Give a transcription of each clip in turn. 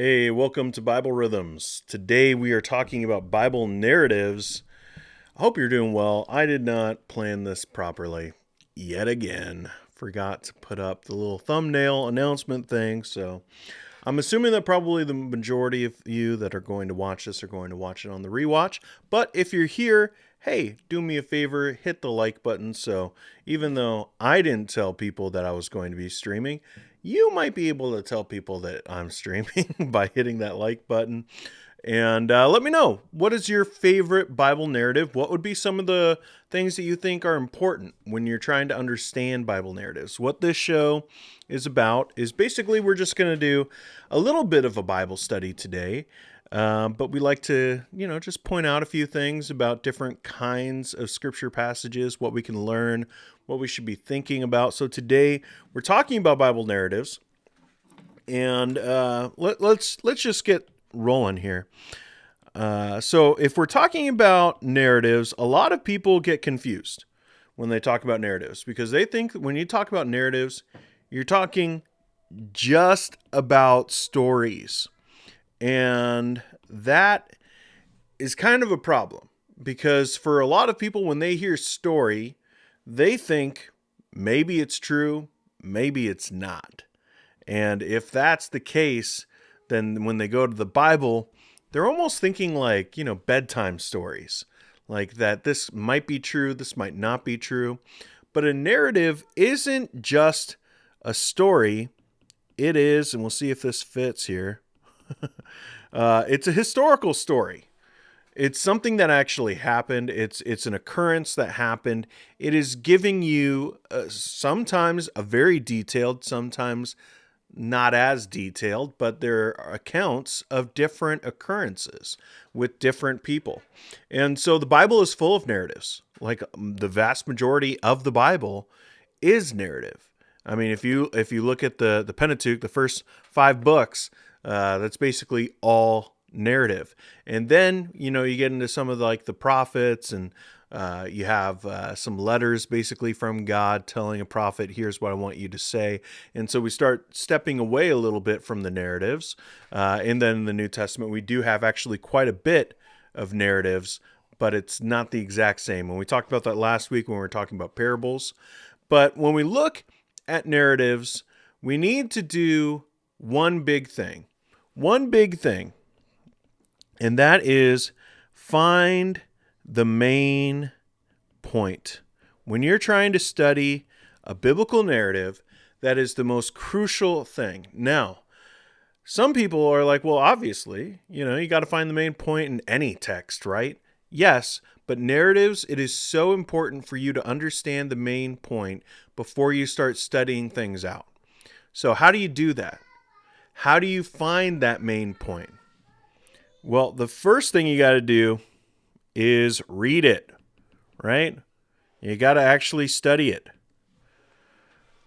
Hey, welcome to Bible Rhythms. Today we are talking about Bible narratives. I hope you're doing well. I did not plan this properly yet again. Forgot to put up the little thumbnail announcement thing, so I'm assuming that probably the majority of you that are going to watch this are going to watch it on the rewatch. But if you're here, hey, do me a favor, hit the like button. So even though I didn't tell people that I was going to be streaming, you might be able to tell people that I'm streaming by hitting that like button. And let me know, what is your favorite Bible narrative? What would be some of the things that you think are important when you're trying to understand Bible narratives? What this show is about is basically we're just going to do a little bit of a Bible study today. But we like to, just point out a few things about different kinds of scripture passages, what we can learn, what we should be thinking about. So today we're talking about Bible narratives, and let's just get rolling here. So if we're talking about narratives, a lot of people get confused when they talk about narratives because they think when you talk about narratives, you're talking just about stories. And that is kind of a problem because for a lot of people, when they hear story, they think maybe it's true, maybe it's not. And if that's the case, then when they go to the Bible, they're almost thinking like, bedtime stories. Like that this might be true, this might not be true. But a narrative isn't just a story. It is, and we'll see if this fits here. It's a historical story. It's something that actually happened. It's an occurrence that happened. It is giving you sometimes a very detailed, sometimes not as detailed, but there are accounts of different occurrences with different people. And so the Bible is full of narratives. Like the vast majority of the Bible is narrative. I mean, if you look at the Pentateuch, the first 5 books, that's basically all narrative. And then, you get into some of the prophets, and you have some letters basically from God telling a prophet, here's what I want you to say. And so we start stepping away a little bit from the narratives. And then in the New Testament, we do have actually quite a bit of narratives, but it's not the exact same. And we talked about that last week when we were talking about parables. But when we look at narratives, we need to do one big thing, and that is find the main point. When you're trying to study a biblical narrative, that is the most crucial thing. Now, some people are like, well, obviously, you got to find the main point in any text, right? Yes, but narratives, it is so important for you to understand the main point before you start studying things out. So how do you do that? How do you find that main point? Well, the first thing you got to do is read it, right? You got to actually study it.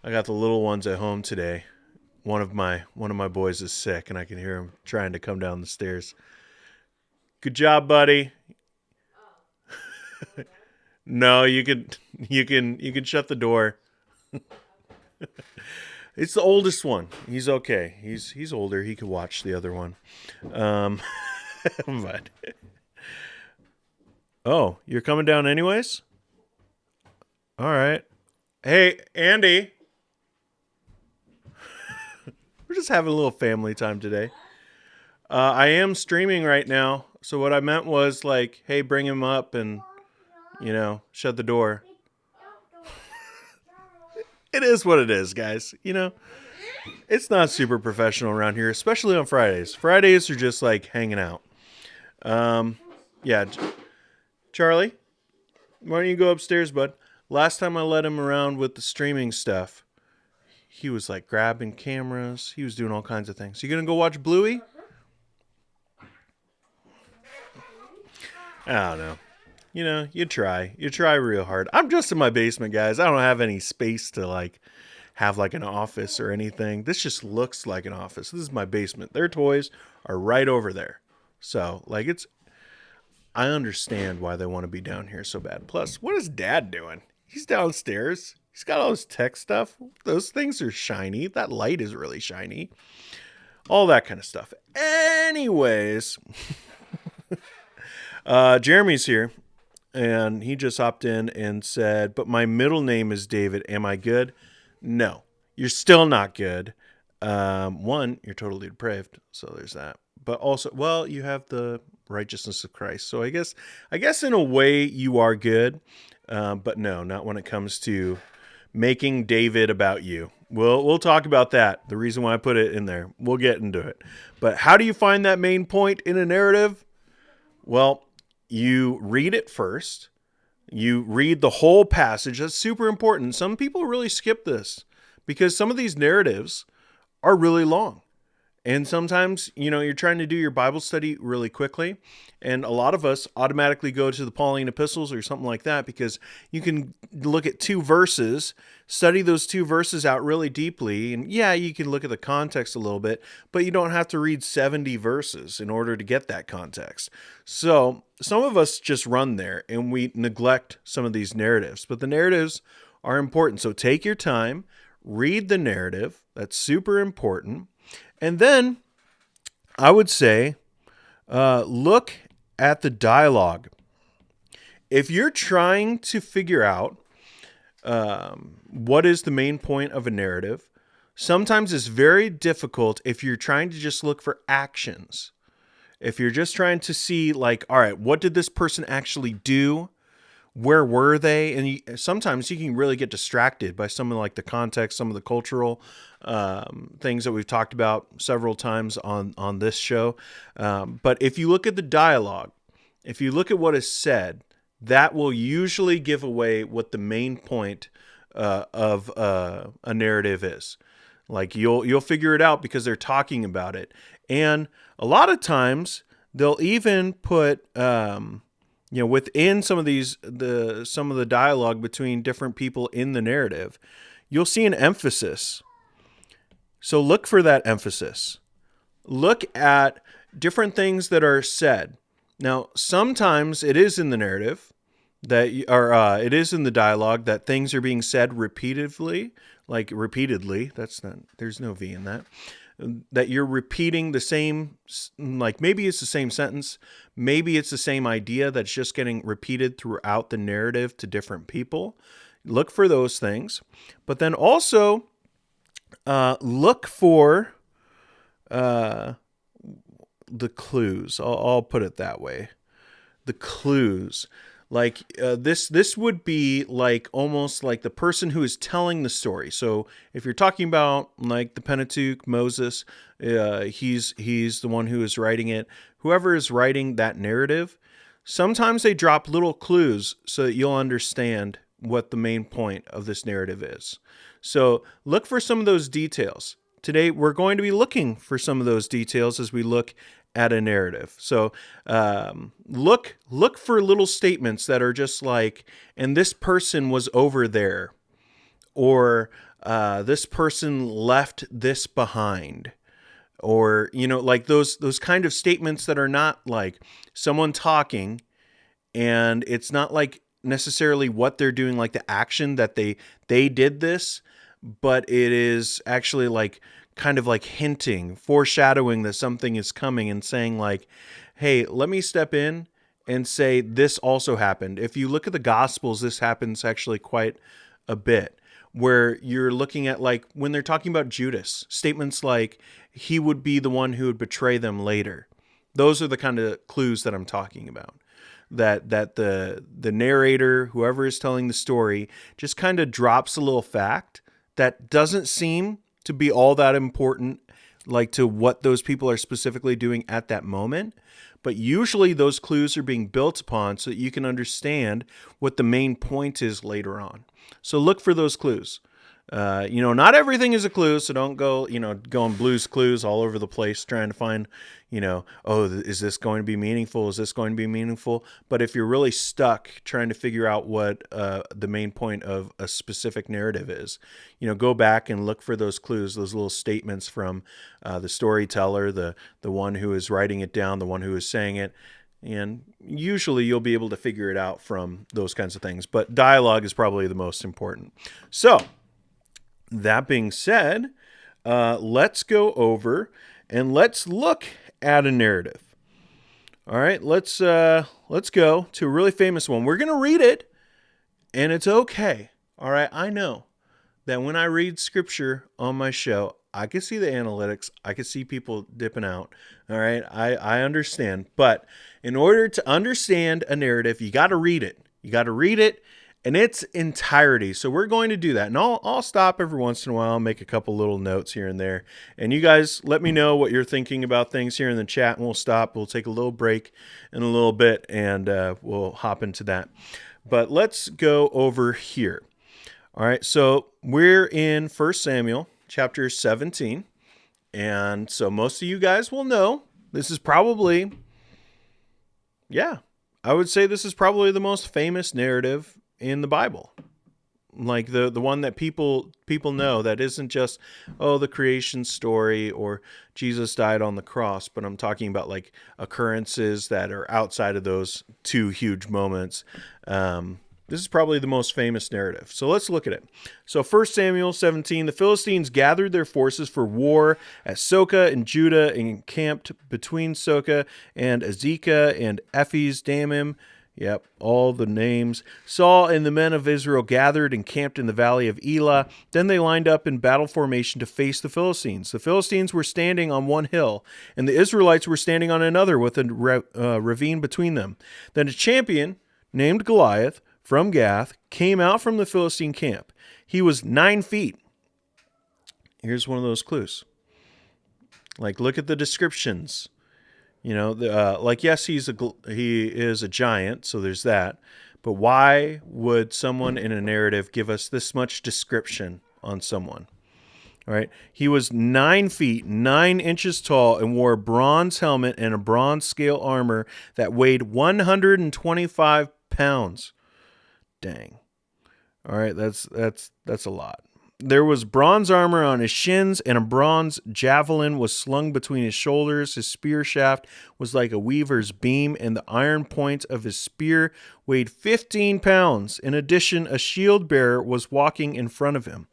I got the little ones at home today. One of my boys is sick, and I can hear him trying to come down the stairs. Good job, buddy. No, you can shut the door. It's the oldest one. He's okay. He's older. He could watch the other one. But oh, you're coming down anyways? All right. Hey, Andy. We're just having a little family time today. I am streaming right now. So what I meant was hey, bring him up and, shut the door. It is what it is, guys. It's not super professional around here, especially on Fridays. Fridays are just hanging out. Yeah. Charlie, why don't you go upstairs, bud? Last time I let him around with the streaming stuff, he was grabbing cameras. He was doing all kinds of things. You gonna go watch Bluey? I don't know. You try real hard. I'm just in my basement, guys. I don't have any space to have an office or anything. This just looks like an office. This is my basement. Their toys are right over there. So I understand why they want to be down here so bad. Plus, what is Dad doing? He's downstairs. He's got all his tech stuff. Those things are shiny. That light is really shiny. all that kind of stuff. Anyways, Jeremy's here, and he just hopped in and said, but my middle name is David. Am I good? No, you're still not good. One, you're totally depraved, so there's that. But also, well, you have the righteousness of Christ. So I guess in a way you are good, but no, not when it comes to making David about you. We'll talk about that. The reason why I put it in there. We'll get into it. But how do you find that main point in a narrative? Well, you read it first. You read the whole passage. That's super important. Some people really skip this because some of these narratives are really long. And sometimes, you're trying to do your Bible study really quickly. And a lot of us automatically go to the Pauline epistles or something like that because you can look at 2 verses, study those 2 verses out really deeply. And yeah, you can look at the context a little bit, but you don't have to read 70 verses in order to get that context. So some of us just run there and we neglect some of these narratives, but the narratives are important. So take your time, read the narrative. That's super important. And then I would say, look at the dialogue. If you're trying to figure out what is the main point of a narrative, sometimes it's very difficult if you're trying to just look for actions. If you're just trying to see like, all right, what did this person actually do? Where were they? And sometimes you can really get distracted by some of like the context, some of the cultural things that we've talked about several times on this show. But if you look at the dialogue, if you look at what is said, that will usually give away what the main point of a narrative is. Like you'll figure it out because they're talking about it. And a lot of times they'll even put within some of the dialogue between different people in the narrative, you'll see an emphasis. So look for that emphasis. Look at different things that are said. Now, sometimes it is in the narrative it is in the dialogue that things are being said repeatedly. There's no V in that. That you're repeating the same, like maybe it's the same sentence, maybe it's the same idea that's just getting repeated throughout the narrative to different people. Look for those things. But then also look for the clues. I'll put it that way. The clues. Like this would be like almost like the person who is telling the story. So if you're talking about like the Pentateuch, Moses, he's the one who is writing it. Whoever is writing that narrative, sometimes they drop little clues so that you'll understand what the main point of this narrative is. So look for some of those details. Today we're going to be looking for some of those details as we look at a narrative. So look for little statements that are just like, and this person was over there, or this person left this behind, or like those kind of statements that are not like someone talking, and it's not like necessarily what they're doing, like the action that they did this, but it is actually like kind of like hinting, foreshadowing that something is coming and saying like, hey, let me step in and say this also happened. If you look at the Gospels, this happens actually quite a bit, where you're looking at like when they're talking about Judas, statements like he would be the one who would betray them later. Those are the kind of clues that I'm talking about. That the narrator, whoever is telling the story, just kind of drops a little fact that doesn't seem to be all that important, like to what those people are specifically doing at that moment. But usually those clues are being built upon so that you can understand what the main point is later on. So look for those clues. Not everything is a clue, so don't go on Blue's Clues all over the place trying to find, is this going to be meaningful? Is this going to be meaningful? But if you're really stuck trying to figure out what the main point of a specific narrative is, go back and look for those clues, those little statements from the storyteller, the one who is writing it down, the one who is saying it. And usually you'll be able to figure it out from those kinds of things. But dialogue is probably the most important. So, that being said, let's go over and let's look at a narrative. All right, let's go to a really famous one. We're going to read it, and it's okay. All right, I know that when I read scripture on my show, I can see the analytics. I can see people dipping out. All right, I understand. But in order to understand a narrative, you got to read it. You got to read it in its entirety. So we're going to do that. And I'll stop every once in a while and make a couple little notes here and there. And you guys let me know what you're thinking about things here in the chat, and we'll stop. We'll take a little break in a little bit, and we'll hop into that. But let's go over here. All right, so we're in 1 Samuel chapter 17. And so most of you guys will know this is probably, I would say this is probably the most famous narrative in the Bible. Like the one that people know, that isn't just, the creation story or Jesus died on the cross, but I'm talking about like occurrences that are outside of those two huge moments. This is probably the most famous narrative. So let's look at it. So 1 Samuel 17, the Philistines gathered their forces for war at Soka in Judah and encamped between Soka and Azekah and Ephes Dammim. Yep, all the names. Saul and the men of Israel gathered and camped in the valley of Elah. Then they lined up in battle formation to face the Philistines. The Philistines were standing on one hill, and the Israelites were standing on another with a ravine between them. Then a champion named Goliath from Gath came out from the Philistine camp. He was 9 feet. Here's one of those clues. Like, look at the descriptions. You know, yes, he is a giant, so there's that. But why would someone in a narrative give us this much description on someone? All right. He was 9 feet, 9 inches tall, and wore a bronze helmet and a bronze scale armor that weighed 125 pounds. Dang. All right, that's a lot. There was bronze armor on his shins, and a bronze javelin was slung between his shoulders. His spear shaft was like a weaver's beam, and the iron point of his spear weighed 15 pounds. In addition, a shield bearer was walking in front of him.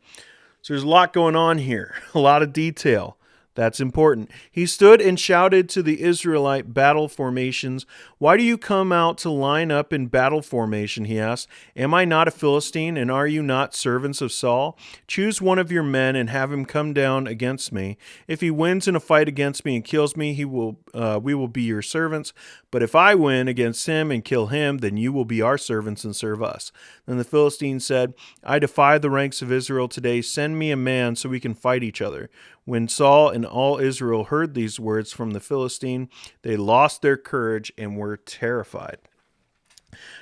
So there's a lot going on here, a lot of detail. That's important. He stood and shouted to the Israelite battle formations. "Why do you come out to line up in battle formation?" he asked. "Am I not a Philistine, and are you not servants of Saul? Choose one of your men and have him come down against me. If he wins in a fight against me and kills me, we will be your servants. But if I win against him and kill him, then you will be our servants and serve us." Then the Philistine said, "I defy the ranks of Israel today. Send me a man so we can fight each other." When Saul and all Israel heard these words from the Philistine, they lost their courage and were terrified.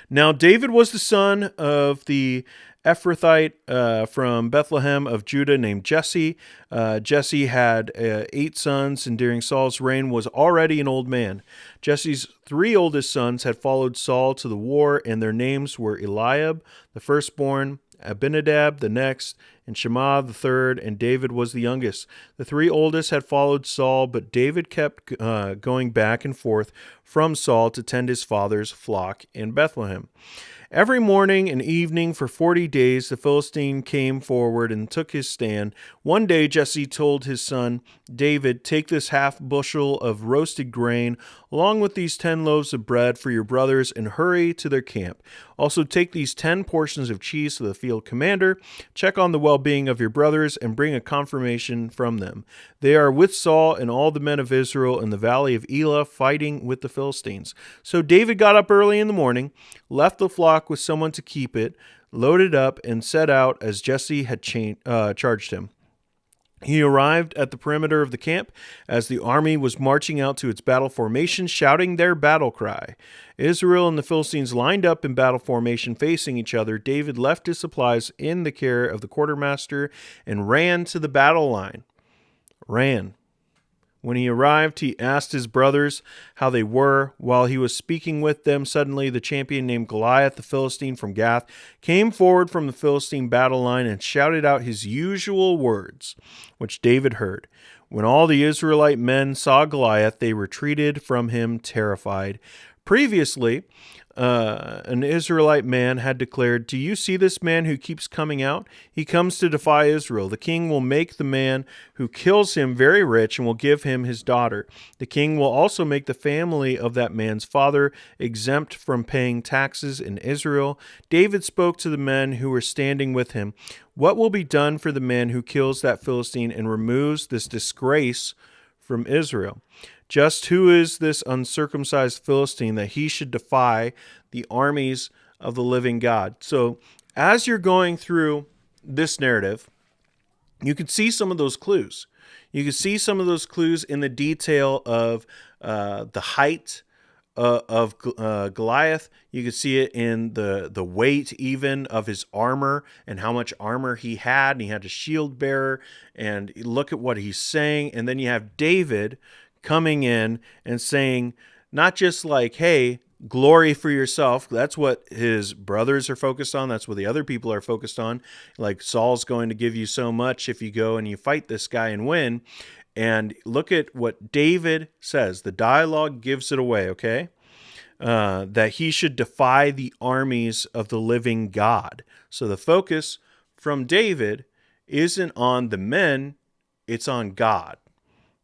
Now David was the son of the Ephrathite from Bethlehem of Judah named Jesse. Jesse had 8 sons, and during Saul's reign was already an old man. Jesse's 3 oldest sons had followed Saul to the war, and their names were Eliab, the firstborn, Abinadab the next, and Shammah the third, and David was the youngest. The 3 oldest had followed Saul, but David kept going back and forth from Saul to tend his father's flock in Bethlehem. Every morning and evening for 40 days, the Philistine came forward and took his stand. One day Jesse told his son David, "Take this half bushel of roasted grain, along with these 10 loaves of bread for your brothers, and hurry to their camp. Also take these 10 portions of cheese to the field commander. Check on the well-being of your brothers and bring a confirmation from them. They are with Saul and all the men of Israel in the valley of Elah fighting with the Philistines." So David got up early in the morning, left the flock with someone to keep it, loaded up, and set out as Jesse had charged him. He arrived at the perimeter of the camp as the army was marching out to its battle formation, shouting their battle cry. Israel and the Philistines lined up in battle formation facing each other. David left his supplies in the care of the quartermaster and ran to the battle line. When he arrived, he asked his brothers how they were. While he was speaking with them, suddenly the champion named Goliath, the Philistine from Gath, came forward from the Philistine battle line and shouted out his usual words, which David heard. When all the Israelite men saw Goliath, they retreated from him terrified. Previously, an Israelite man had declared, "Do you see this man who keeps coming out? He comes to defy Israel. The king will make the man who kills him very rich and will give him his daughter. The king will also make the family of that man's father exempt from paying taxes in Israel." David spoke to the men who were standing with him. "What will be done for the man who kills that Philistine and removes this disgrace from Israel? Just who is this uncircumcised Philistine that he should defy the armies of the living God?" So as you're going through this narrative, you can see some of those clues. You can see some of those clues in the detail of the height of Goliath. You can see it in the weight even of his armor and how much armor he had. And he had a shield bearer. And look at what he's saying. And then you have David coming in and saying, not just like, hey, glory for yourself. That's what his brothers are focused on. That's what the other people are focused on. Like, Saul's going to give you so much if you go and you fight this guy and win. And look at what David says. The dialogue gives it away, okay? That he should defy the armies of the living God. So the focus from David isn't on the men, it's on God.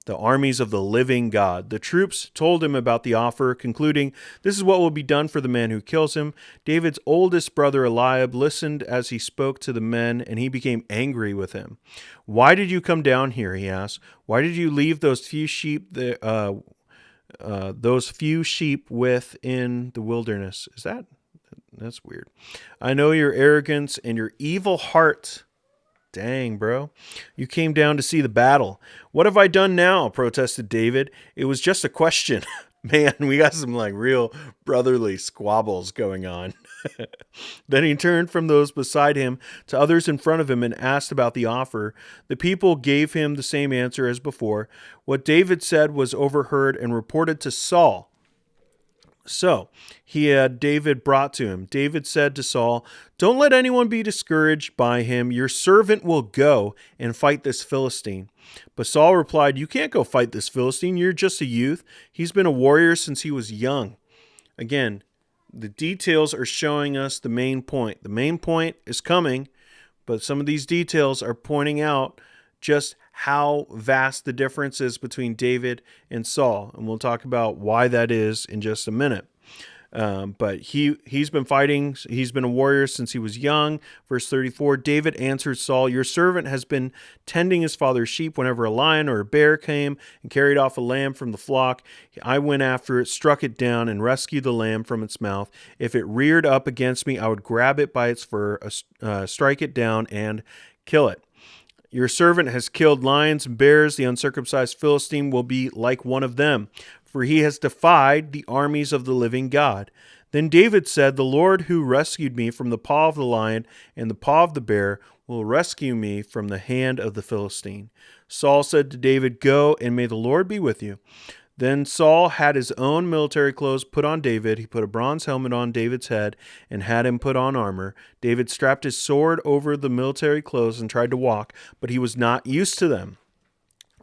The armies of the living God. The troops told him about the offer, concluding, "This is what will be done for the man who kills him." David's oldest brother Eliab listened as he spoke to the men, and he became angry with him. "Why did you come down here?" he asked. "Why did you leave those few sheep within the wilderness?" That's weird. "I know your arrogance and your evil heart." Dang, bro. "You came down to see the battle." "What have I done now?" protested David. "It was just a question." Man, we got some like real brotherly squabbles going on. Then he turned from those beside him to others in front of him and asked about the offer. The people gave him the same answer as before. What David said was overheard and reported to Saul. So he had David brought to him. David said to Saul, "Don't let anyone be discouraged by him. Your servant will go and fight this Philistine." But Saul replied, "You can't go fight this Philistine. You're just a youth. He's been a warrior since he was young." Again, the details are showing us the main point. The main point is coming, but some of these details are pointing out just how vast the difference is between David and Saul. And we'll talk about why that is in just a minute. But he's been fighting. He's been a warrior since he was young. Verse 34, David answered Saul, "Your servant has been tending his father's sheep. Whenever a lion or a bear came and carried off a lamb from the flock, I went after it, struck it down, and rescued the lamb from its mouth. If it reared up against me, I would grab it by its fur, strike it down, and kill it. Your servant has killed lions and bears. The uncircumcised Philistine will be like one of them, for he has defied the armies of the living God." Then David said, "The Lord who rescued me from the paw of the lion and the paw of the bear will rescue me from the hand of the Philistine." Saul said to David, "Go, and may the Lord be with you." Then Saul had his own military clothes put on David. He put a bronze helmet on David's head and had him put on armor. David strapped his sword over the military clothes and tried to walk, but he was not used to them.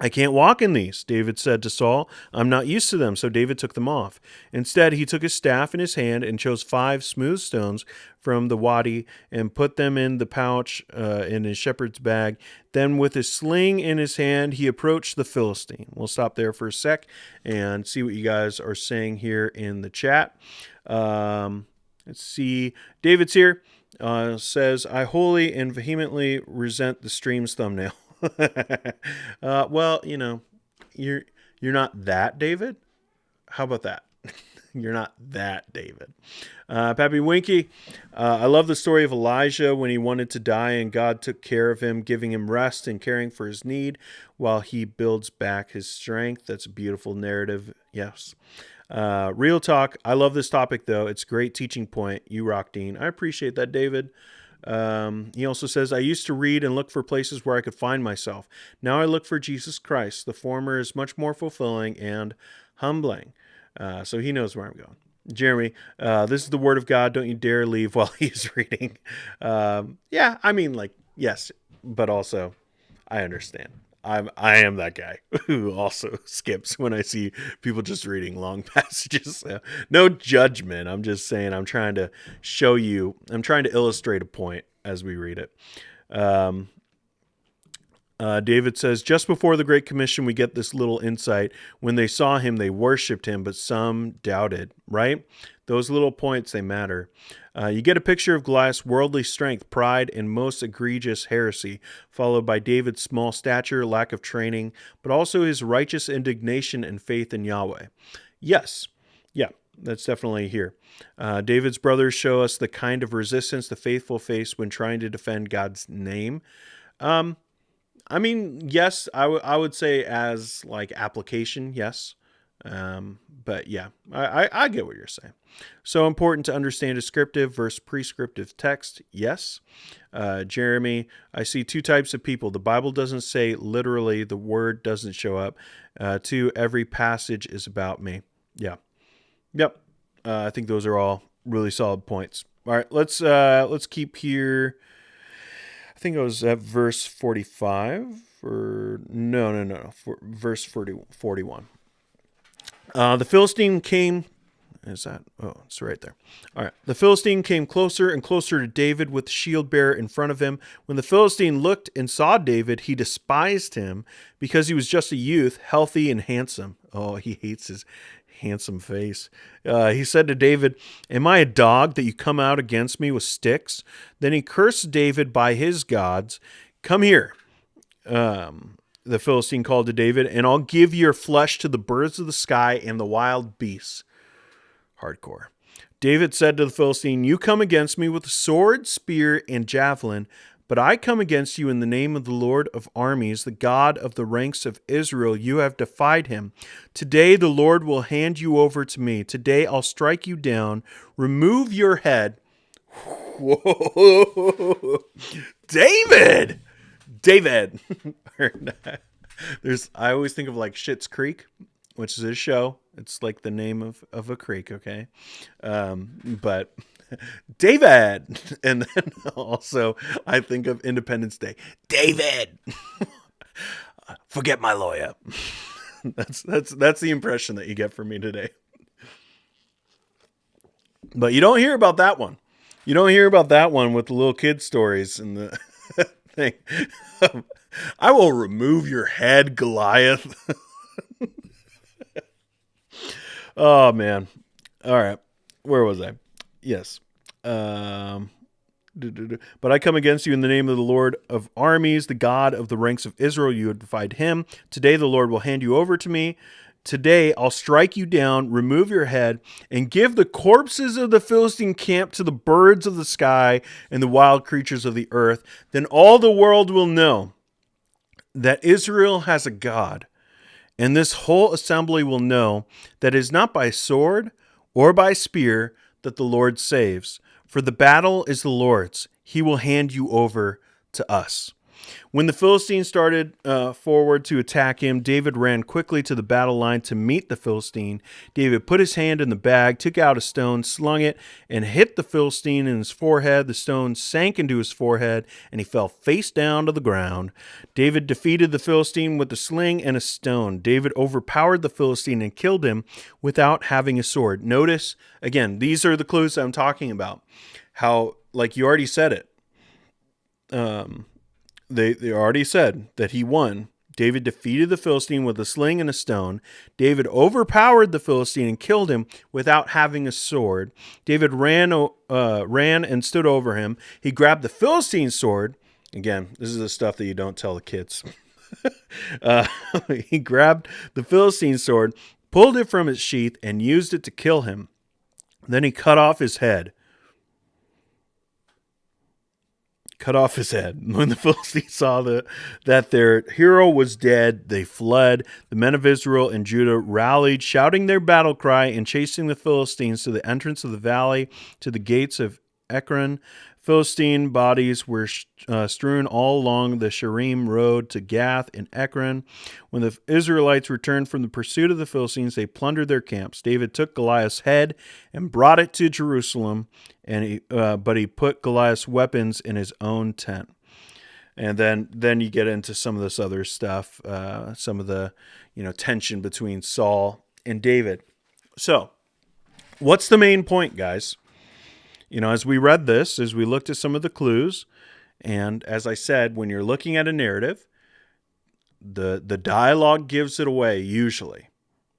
"I can't walk in these," David said to Saul. "I'm not used to them." So David took them off. Instead, he took his staff in his hand and chose 5 smooth stones from the wadi and put them in the pouch in his shepherd's bag. Then with his sling in his hand, he approached the Philistine. We'll stop there for a sec and see what you guys are saying here in the chat. Let's see. David's here. Says, "I wholly and vehemently resent the stream's thumbnail." Well, you know, you're not that David. How about that? You're not that David. Pappy Winky, I love the story of Elijah when he wanted to die and God took care of him, giving him rest and caring for his need while he builds back his strength. That's a beautiful narrative. Yes. Real talk. I love this topic though. It's a great teaching point. You rock, Dean. I appreciate that, David. He also says, "I used to read and look for places where I could find myself. Now I look for Jesus Christ. The former is much more fulfilling and humbling." So he knows where I'm going. Jeremy, this is the word of God. Don't you dare leave while he's reading. Yeah, I mean, like, yes, but also I understand. I am that guy who also skips when I see people just reading long passages. No judgment. I'm just saying I'm trying to show you. I'm trying to illustrate a point as we read it. David says, just before the Great Commission, we get this little insight. When they saw him, they worshipped him, but some doubted, right? Those little points, they matter. You get a picture of Goliath's worldly strength, pride, and most egregious heresy, followed by David's small stature, lack of training, but also his righteous indignation and faith in Yahweh. Yes, yeah, that's definitely here. David's brothers show us the kind of resistance the faithful face when trying to defend God's name. I mean, yes, I would say as like application, yes. But yeah, I get what you're saying. So important to understand descriptive versus prescriptive text, yes. Jeremy, I see two types of people. The Bible doesn't say literally, the word doesn't show up. Two, every passage is about me. Yeah. Yep. I think those are all really solid points. All right, let's keep here. I think it was at verse 45 or no, verse 41. The Philistine came. Is that? Oh, it's right there. All right. The Philistine came closer and closer to David with the shield bearer in front of him. When the Philistine looked and saw David, he despised him because he was just a youth, healthy and handsome. Oh, he hates his handsome face. He said to David, am I a dog that you come out against me with sticks? Then he cursed David by his gods. Come here. The Philistine called to David, and I'll give your flesh to the birds of the sky and the wild beasts. Hardcore. David said to the Philistine, you come against me with a sword, spear, and javelin, but I come against you in the name of the Lord of armies, the God of the ranks of Israel. You have defied him. Today the Lord will hand you over to me. Today I'll strike you down, remove your head. Whoa. David! I always think of like Schitt's Creek, which is a show. It's like the name of a creek, okay? But David! And then also I think of Independence Day. David! Forget my lawyer. That's the impression that you get from me today. But you don't hear about that one. You don't hear about that one with the little kid stories and the thing. I will remove your head, Goliath. Oh, man. All right. Where was I? Yes. But I come against you in the name of the Lord of armies, the God of the ranks of Israel. You have defied him. Today the Lord will hand you over to me. Today I'll strike you down, remove your head, and give the corpses of the Philistine camp to the birds of the sky and the wild creatures of the earth. Then all the world will know that Israel has a God. And this whole assembly will know that it is not by sword or by spear that the Lord saves. For the battle is the Lord's. He will hand you over to us. When the Philistines started forward to attack him, David ran quickly to the battle line to meet the Philistine. David put his hand in the bag, took out a stone, slung it, and hit the Philistine in his forehead. The stone sank into his forehead, and he fell face down to the ground. David defeated the Philistine with a sling and a stone. David overpowered the Philistine and killed him without having a sword. Notice, again, these are the clues I'm talking about. How, like you already said it. They already said that he won. David defeated the Philistine with a sling and a stone. David overpowered the Philistine and killed him without having a sword. David ran and stood over him. He grabbed the Philistine's sword. Again, this is the stuff that you don't tell the kids. He grabbed the Philistine's sword, pulled it from its sheath, and used it to kill him. Then he cut off his head. When the Philistines saw that their hero was dead, they fled. The men of Israel and Judah rallied, shouting their battle cry and chasing the Philistines to the entrance of the valley, to the gates of Ekron. Philistine bodies were strewn all along the Sharim road to Gath and Ekron. When the Israelites returned from the pursuit of the Philistines, they plundered their camps. David took Goliath's head and brought it to Jerusalem, but he put Goliath's weapons in his own tent. And then you get into some of this other stuff, some of the tension between Saul and David. So, what's the main point, guys? As we read this, as we looked at some of the clues, and as I said, when you're looking at a narrative, the dialogue gives it away usually.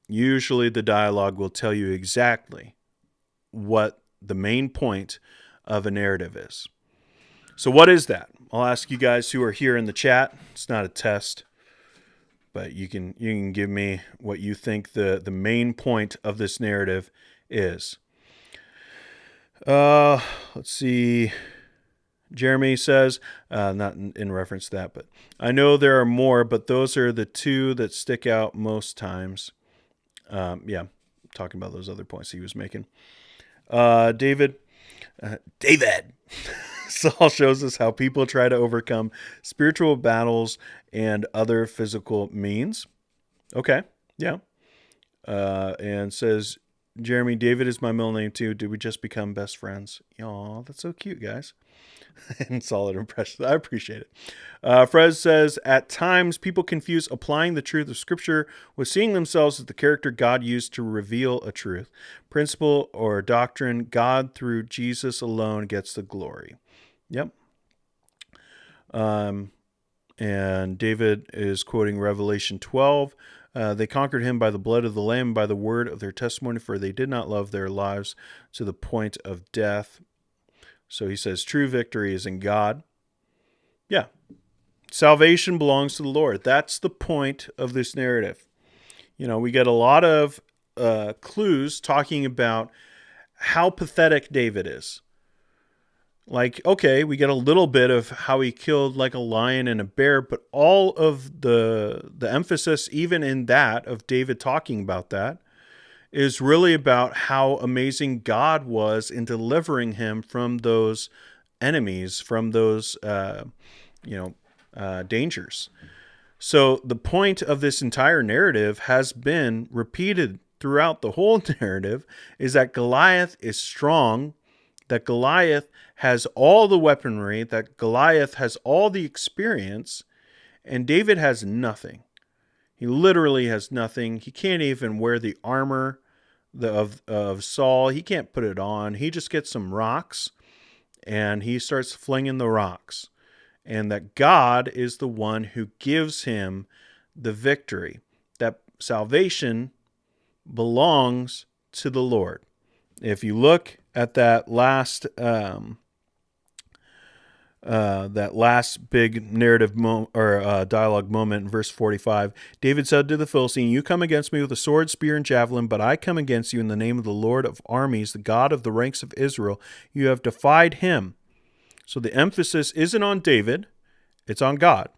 Usually the dialogue will tell you exactly what the main point of a narrative is. So what is that? I'll ask you guys who are here in the chat. It's not a test, but you can give me what you think the main point of this narrative is. Let's see. Jeremy says, not in reference to that, but I know there are more, but those are the two that stick out most times. Yeah, talking about those other points he was making. David. Saul shows us how people try to overcome spiritual battles and other physical means. Okay, yeah. And says, Jeremy, David is my middle name too. Did we just become best friends? Aw, that's so cute, guys. And solid impression. I appreciate it. Fred says, at times people confuse applying the truth of Scripture with seeing themselves as the character God used to reveal a truth, principle, or doctrine. God, through Jesus alone, gets the glory. Yep. And David is quoting Revelation 12. They conquered him by the blood of the Lamb and by the word of their testimony, for they did not love their lives to the point of death. So he says, true victory is in God. Yeah. Salvation belongs to the Lord. That's the point of this narrative. We get a lot of clues talking about how pathetic David is. Like, okay, we get a little bit of how he killed like a lion and a bear, but all of the emphasis, even in that, of David talking about that, is really about how amazing God was in delivering him from those enemies, from those, dangers. So the point of this entire narrative has been repeated throughout the whole narrative, is that Goliath is strong, that Goliath has all the weaponry, that Goliath has all the experience, and David has nothing. He literally has nothing. He can't even wear the armor of Saul. He can't put it on. He just gets some rocks, and he starts flinging the rocks. And that God is the one who gives him the victory. That salvation belongs to the Lord. If you look at that last big narrative dialogue moment in verse 45, David said to the Philistine, you come against me with a sword, spear, and javelin, but I come against you in the name of the Lord of armies, the God of the ranks of Israel. You have defied him. So the emphasis isn't on David, it's on God.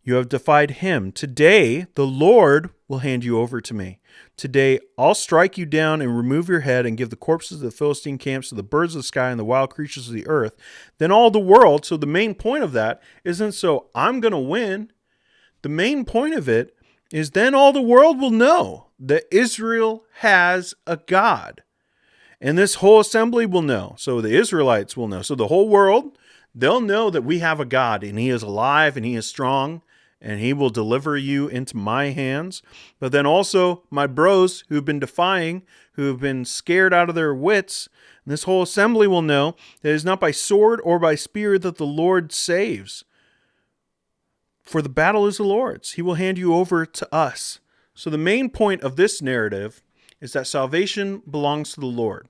You have defied him. Today, the Lord will hand you over to me. Today, I'll strike you down and remove your head and give the corpses of the Philistine camps to the birds of the sky and the wild creatures of the earth. Then all the world, so the main point of that isn't so I'm going to win. The main point of it is then all the world will know that Israel has a God. And this whole assembly will know. So the Israelites will know. So the whole world, they'll know that we have a God and he is alive and he is strong. And he will deliver you into my hands. But then also my bros who've been defying, who have been scared out of their wits, and this whole assembly will know that it is not by sword or by spear that the Lord saves. For the battle is the Lord's. He will hand you over to us. So the main point of this narrative is that salvation belongs to the Lord.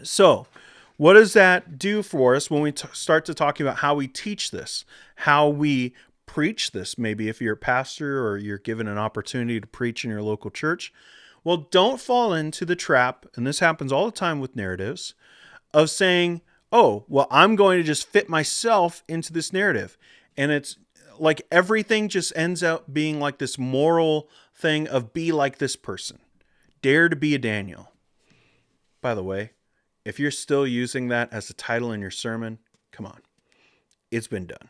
So what does that do for us when we start to talk about how we teach this, how we preach this? Maybe if you're a pastor or you're given an opportunity to preach in your local church. Well, don't fall into the trap, and this happens all the time with narratives, of saying, oh, well, I'm going to just fit myself into this narrative. And it's like everything just ends up being like this moral thing of be like this person. Dare to be a Daniel. By the way, if you're still using that as a title in your sermon, come on. It's been done.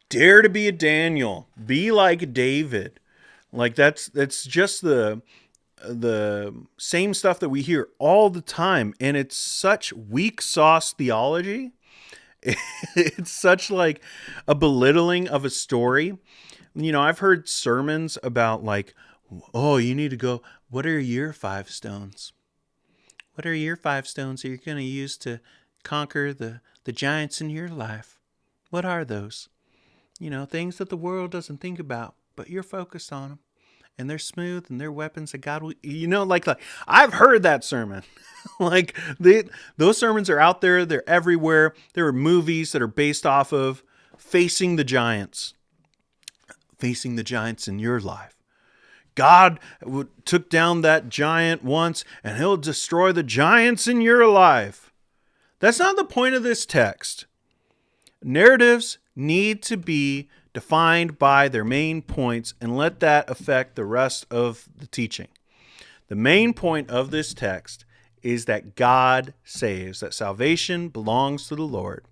Dare to be a Daniel. Be like David. Like that's just the same stuff that we hear all the time. And it's such weak sauce theology. It's such like a belittling of a story. I've heard sermons about like, oh, you need to go, what are your 5 stones? What are your 5 stones that you're going to use to conquer the giants in your life? What are those? Things that the world doesn't think about, but you're focused on them. And they're smooth and they're weapons that God will, like I've heard that sermon. Like those sermons are out there. They're everywhere. There are movies that are based off of facing the giants in your life. God took down that giant once and he'll destroy the giants in your life. That's not the point of this text. Narratives need to be defined by their main points and let that affect the rest of the teaching. The main point of this text is that God saves, that salvation belongs to the Lord.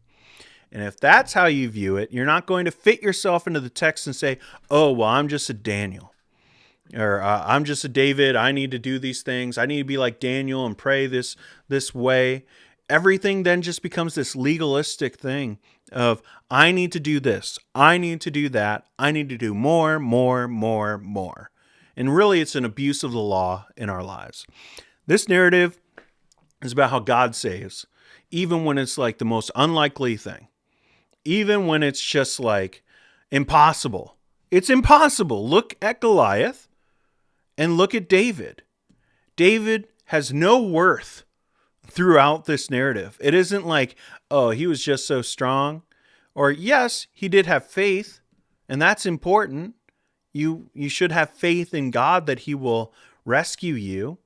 And if that's how you view it, you're not going to fit yourself into the text and say, oh, well, I'm just a Daniel. Or I'm just a David. I need to do these things. I need to be like Daniel and pray this way. Everything then just becomes this legalistic thing of, I need to do this. I need to do that. I need to do more. And really, it's an abuse of the law in our lives. This narrative is about how God saves, even when it's like the most unlikely thing. Even when it's just like impossible. It's impossible. Look at Goliath and look at David. David has no worth throughout this narrative. It isn't like, oh, he was just so strong. Or yes, he did have faith, and that's important. You should have faith in God that he will rescue you.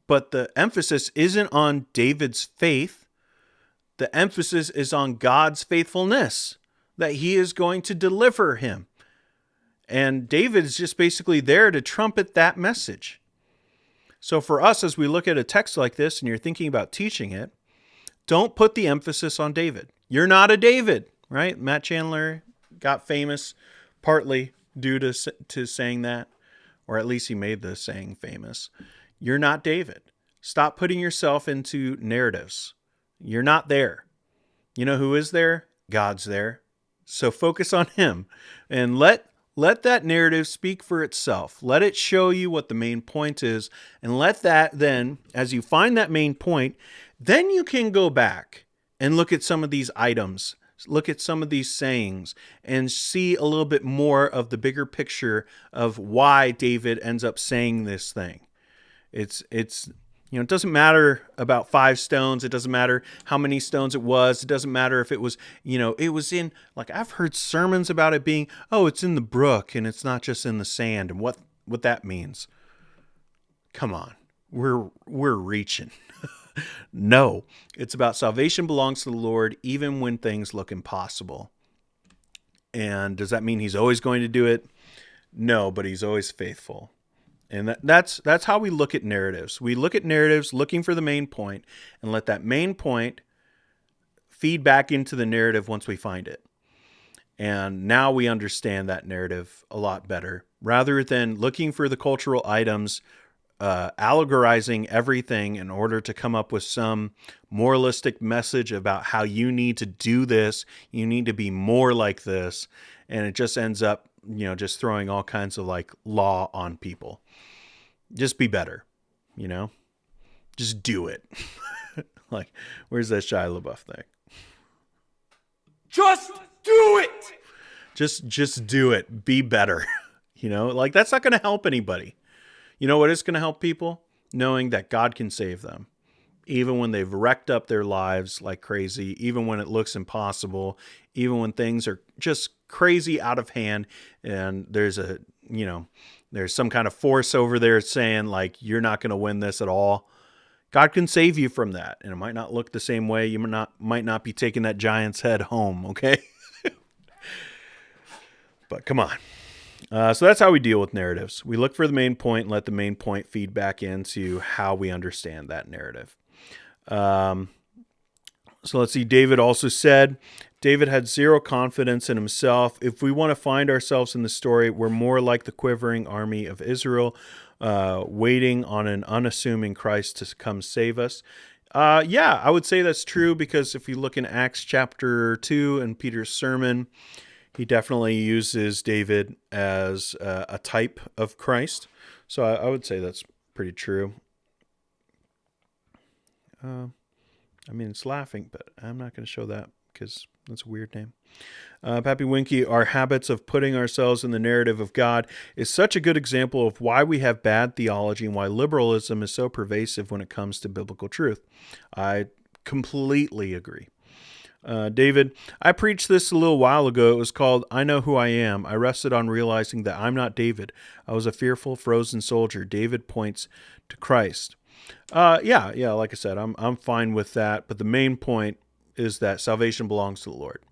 But the emphasis isn't on David's faith. The emphasis is on God's faithfulness, that he is going to deliver him. And David is just basically there to trumpet that message. So for us, as we look at a text like this and you're thinking about teaching it, don't put the emphasis on David. You're not a David, right? Matt Chandler got famous partly due to saying that, or at least he made the saying famous. You're not David. Stop putting yourself into narratives. You're not there. You know who is there? God's there. So focus on him and let that narrative speak for itself. Let it show you what the main point is. And let that then, as you find that main point, then you can go back and look at some of these items, look at some of these sayings, and see a little bit more of the bigger picture of why David ends up saying this thing. It's it doesn't matter about 5 stones. It doesn't matter how many stones it was. It doesn't matter if it was, it was in, like I've heard sermons about it being, oh, it's in the brook and it's not just in the sand, and what that means. Come on. We're reaching. No, it's about salvation belongs to the Lord even when things look impossible. And does that mean he's always going to do it? No, but he's always faithful. And that's how we look at narratives. We look at narratives looking for the main point and let that main point feed back into the narrative once we find it. And now we understand that narrative a lot better. Rather than looking for the cultural items, allegorizing everything in order to come up with some moralistic message about how you need to do this, you need to be more like this, and it just ends up, just throwing all kinds of like law on people. Just be better, just do it. Like, where's that Shia LaBeouf thing? Just do it. Just do it. Be better. Like that's not going to help anybody. You know what is going to help people? Knowing that God can save them. Even when they've wrecked up their lives like crazy, even when it looks impossible, even when things are just crazy out of hand, and there's some kind of force over there saying like, you're not going to win this at all. God can save you from that. And it might not look the same way. You might not be taking that giant's head home. Okay. But come on. So that's how we deal with narratives. We look for the main point and let the main point feed back into how we understand that narrative. So let's see. David also said, David had zero confidence in himself. If we want to find ourselves in the story, we're more like the quivering army of Israel, waiting on an unassuming Christ to come save us. Yeah, I would say that's true because if you look in Acts chapter 2 and Peter's sermon, he definitely uses David as a type of Christ. So I would say that's pretty true. I mean, it's laughing, but I'm not going to show that because that's a weird name. Pappy Winky, our habits of putting ourselves in the narrative of God is such a good example of why we have bad theology and why liberalism is so pervasive when it comes to biblical truth. I completely agree. David, I preached this a little while ago. It was called I Know Who I Am. I rested on realizing that I'm not David. I was a fearful, frozen soldier. David points to Christ. Yeah, like I said, I'm fine with that. But the main point is that salvation belongs to the Lord.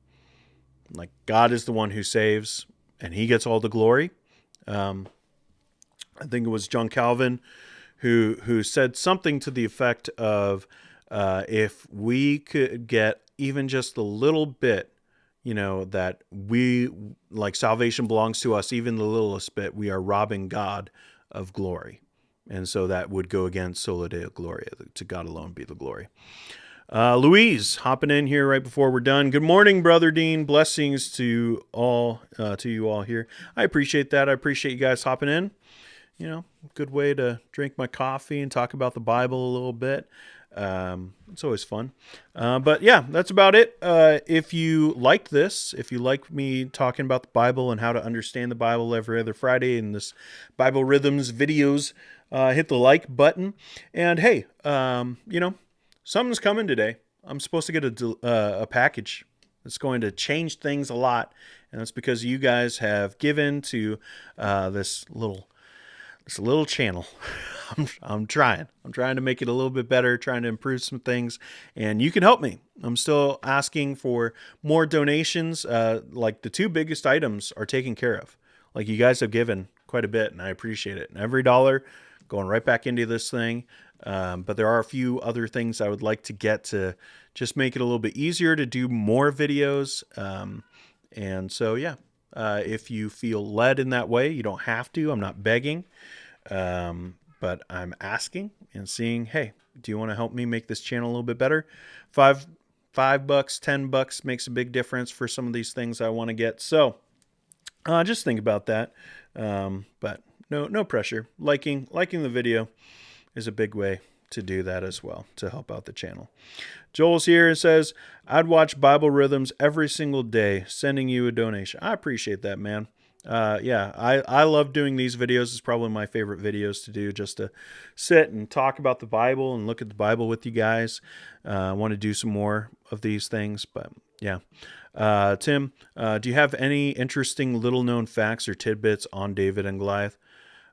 Like, God is the one who saves, and he gets all the glory. I think it was John Calvin who said something to the effect of, if we could get even just a little bit, that we, like, salvation belongs to us, even the littlest bit, we are robbing God of glory. And so that would go against sola deo gloria, to God alone be the glory. Louise, hopping in here right before we're done. Good morning, Brother Dean. Blessings to you all here. I appreciate that. I appreciate you guys hopping in. Good way to drink my coffee and talk about the Bible a little bit. It's always fun. But yeah, that's about it. If you liked this, if you like me talking about the Bible and how to understand the Bible every other Friday in this Bible Rhythms videos, hit the like button. And hey, something's coming today. I'm supposed to get a package that's going to change things a lot, and that's because you guys have given to this little channel. I'm trying to make it a little bit better, trying to improve some things, and you can help me. I'm still asking for more donations. Like, the two biggest items are taken care of. Like, you guys have given quite a bit, and I appreciate it. And every dollar going right back into this thing. But there are a few other things I would like to get to just make it a little bit easier to do more videos. And so, yeah, if you feel led in that way, you don't have to. I'm not begging, but I'm asking and seeing, hey, do you want to help me make this channel a little bit better? $5, $10 makes a big difference for some of these things I want to get. So just think about that. But no pressure. Liking the video is a big way to do that as well, to help out the channel. Joel's here and says, I'd watch Bible Rhythms every single day, sending you a donation. I appreciate that, man. Yeah, I love doing these videos. It's probably my favorite videos to do, just to sit and talk about the Bible and look at the Bible with you guys. I want to do some more of these things, but yeah. Tim, do you have any interesting little known facts or tidbits on David and Goliath?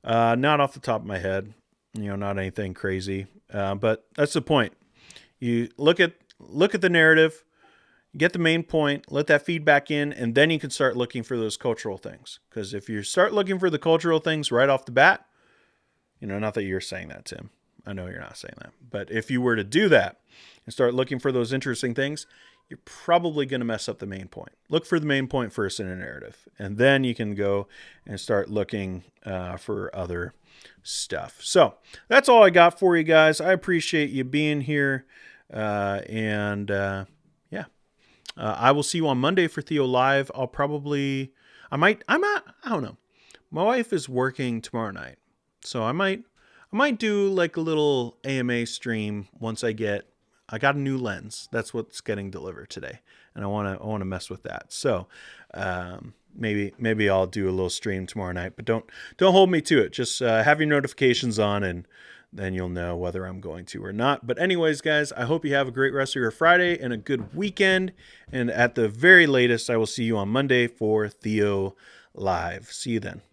Not off the top of my head, not anything crazy. But that's the point. You look at the narrative, get the main point, let that feedback in, and then you can start looking for those cultural things. Because if you start looking for the cultural things right off the bat, not that you're saying that, Tim. I know you're not saying that. But if you were to do that and start looking for those interesting things, you're probably going to mess up the main point. Look for the main point first in a narrative, and then you can go and start looking for other stuff. So that's all I got for you guys. I appreciate you being here. I will see you on Monday for Theo Live. I don't know. My wife is working tomorrow night, so I might do like a little AMA stream once I got a new lens. That's what's getting delivered today, and I want to mess with that. So, maybe I'll do a little stream tomorrow night, but don't hold me to it. Just have your notifications on, and then you'll know whether I'm going to or not. But anyways, guys, I hope you have a great rest of your Friday and a good weekend. And at the very latest, I will see you on Monday for Theo Live. See you then.